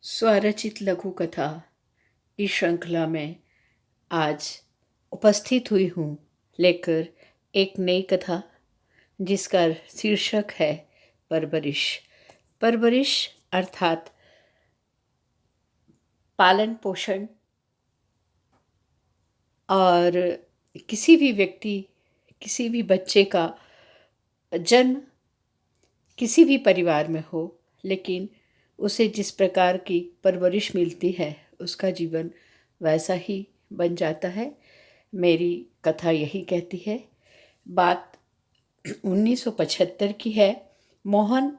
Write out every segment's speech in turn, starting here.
स्वरचित लघु कथा की श्रृंखला में आज उपस्थित हुई हूँ लेकर एक नई कथा जिसका शीर्षक है परवरिश। परवरिश अर्थात पालन पोषण। और किसी भी व्यक्ति, किसी भी बच्चे का जन्म किसी भी परिवार में हो, लेकिन उसे जिस प्रकार की परवरिश मिलती है उसका जीवन वैसा ही बन जाता है। मेरी कथा यही कहती है। बात 1975 की है। मोहन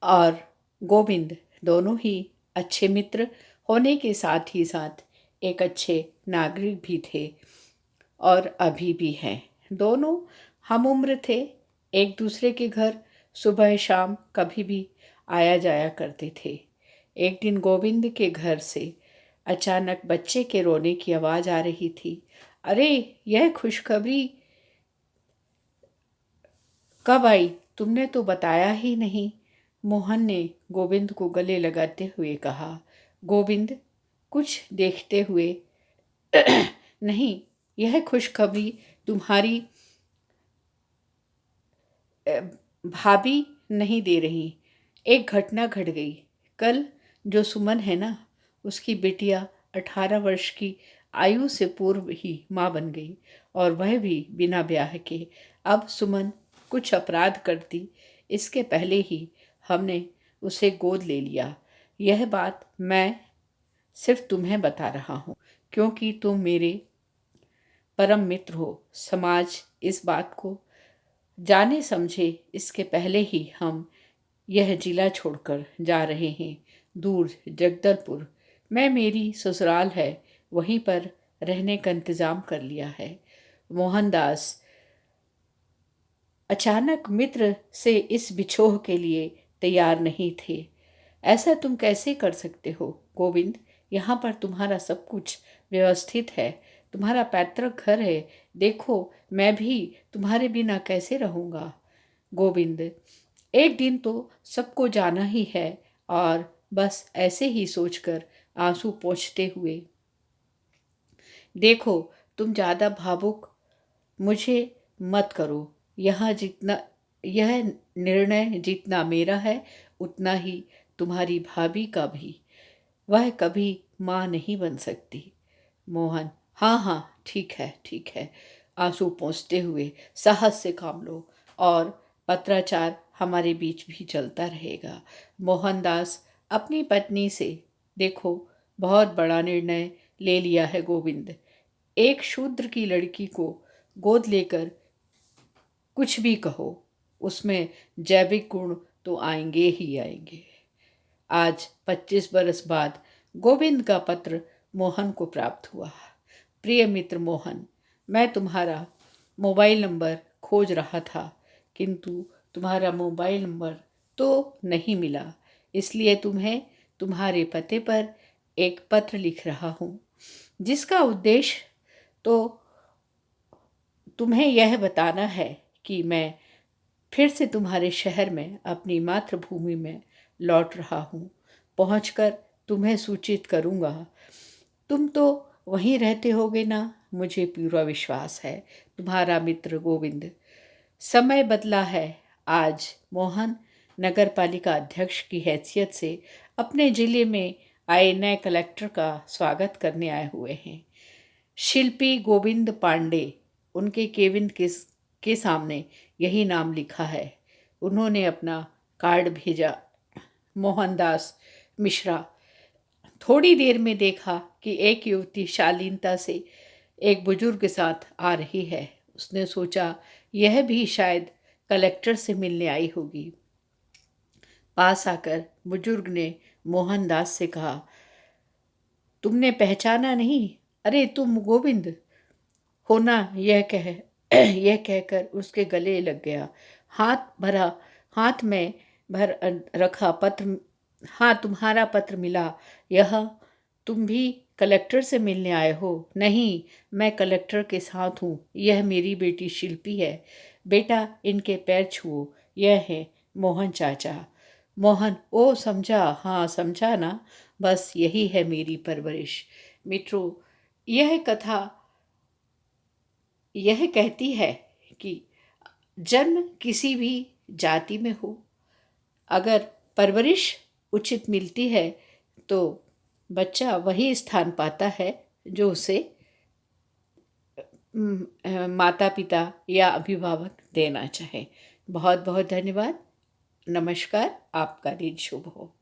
और गोविंद दोनों ही अच्छे मित्र होने के साथ ही साथ एक अच्छे नागरिक भी थे और अभी भी हैं। दोनों हम उम्र थे, एक दूसरे के घर सुबह शाम कभी भी आया जाया करते थे। एक दिन गोविंद के घर से अचानक बच्चे के रोने की आवाज़ आ रही थी। अरे, यह खुशखबरी कब आई? तुमने तो बताया ही नहीं, मोहन ने गोविंद को गले लगाते हुए कहा। गोविंद कुछ देखते हुए नहीं, यह खुशखबरी तुम्हारी भाभी नहीं दे रही। एक घटना घट गई कल। जो सुमन है ना, उसकी बिटिया 18 वर्ष की आयु से पूर्व ही माँ बन गई, और वह भी बिना ब्याह के। अब सुमन कुछ अपराध करती इसके पहले ही हमने उसे गोद ले लिया। यह बात मैं सिर्फ तुम्हें बता रहा हूँ क्योंकि तुम मेरे परम मित्र हो। समाज इस बात को जाने समझे इसके पहले ही हम यह जिला छोड़कर जा रहे हैं, दूर जगदलपुर में मेरी ससुराल है, वहीं पर रहने का इंतज़ाम कर लिया है। मोहनदास अचानक मित्र से इस बिछोह के लिए तैयार नहीं थे। ऐसा तुम कैसे कर सकते हो गोविंद? यहाँ पर तुम्हारा सब कुछ व्यवस्थित है, तुम्हारा पैतृक घर है। देखो, मैं भी तुम्हारे बिना कैसे रहूँगा? गोविंद, एक दिन तो सबको जाना ही है। और बस ऐसे ही सोचकर आंसू पोंछते हुए, देखो, तुम ज़्यादा भावुक मुझे मत करो। यह निर्णय जितना मेरा है उतना ही तुम्हारी भाभी का भी। वह कभी माँ नहीं बन सकती। मोहन, हाँ हाँ, ठीक है ठीक है, आंसू पोंछते हुए, साहस से काम लो और पत्राचार हमारे बीच भी चलता रहेगा। मोहनदास अपनी पत्नी से, देखो, बहुत बड़ा निर्णय ले लिया है गोविंद। एक शूद्र की लड़की को गोद लेकर कुछ भी कहो, उसमें जैविक गुण तो आएंगे ही आएंगे। आज 25 बरस बाद गोविंद का पत्र मोहन को प्राप्त हुआ। प्रिय मित्र मोहन, मैं तुम्हारा मोबाइल नंबर खोज रहा था, किंतु तुम्हारा मोबाइल नंबर तो नहीं मिला, इसलिए तुम्हें तुम्हारे पते पर एक पत्र लिख रहा हूँ, जिसका उद्देश्य तो तुम्हें यह बताना है कि मैं फिर से तुम्हारे शहर में अपनी मातृभूमि में लौट रहा हूँ। पहुँचकर तुम्हें सूचित करूँगा। तुम तो वहीं रहते होगे ना? मुझे पूरा विश्वास है। तुम्हारा मित्र गोविंद। समय बदला है। आज मोहन नगर पालिका अध्यक्ष की हैसियत से अपने ज़िले में आए नए कलेक्टर का स्वागत करने आए हुए हैं। शिल्पी गोविंद पांडे, उनके केबिन के सामने यही नाम लिखा है। उन्होंने अपना कार्ड भेजा। मोहनदास मिश्रा। थोड़ी देर में देखा कि एक युवती शालीनता से एक बुजुर्ग के साथ आ रही है। उसने सोचा यह भी शायद कलेक्टर से मिलने आई होगी। पास आकर बुजुर्ग ने मोहनदास से कहा, तुमने पहचाना नहीं? अरे, तुम गोविंद हो ना? यह कहकर उसके गले लग गया। हाथ में भर रखा पत्र। हाँ, तुम्हारा पत्र मिला। यह तुम भी कलेक्टर से मिलने आए हो? नहीं, मैं कलेक्टर के साथ हूँ। यह मेरी बेटी शिल्पी है। बेटा, इनके पैर छुओ। यह है मोहन चाचा। मोहन, ओ समझा, हाँ समझा ना, बस यही है मेरी परवरिश। मित्रों, यह कथा यह कहती है कि जन्म किसी भी जाति में हो, अगर परवरिश उचित मिलती है तो बच्चा वही स्थान पाता है जो उसे माता पिता या अभिभावक देना चाहे। बहुत बहुत धन्यवाद। नमस्कार। आपका दिन शुभ हो।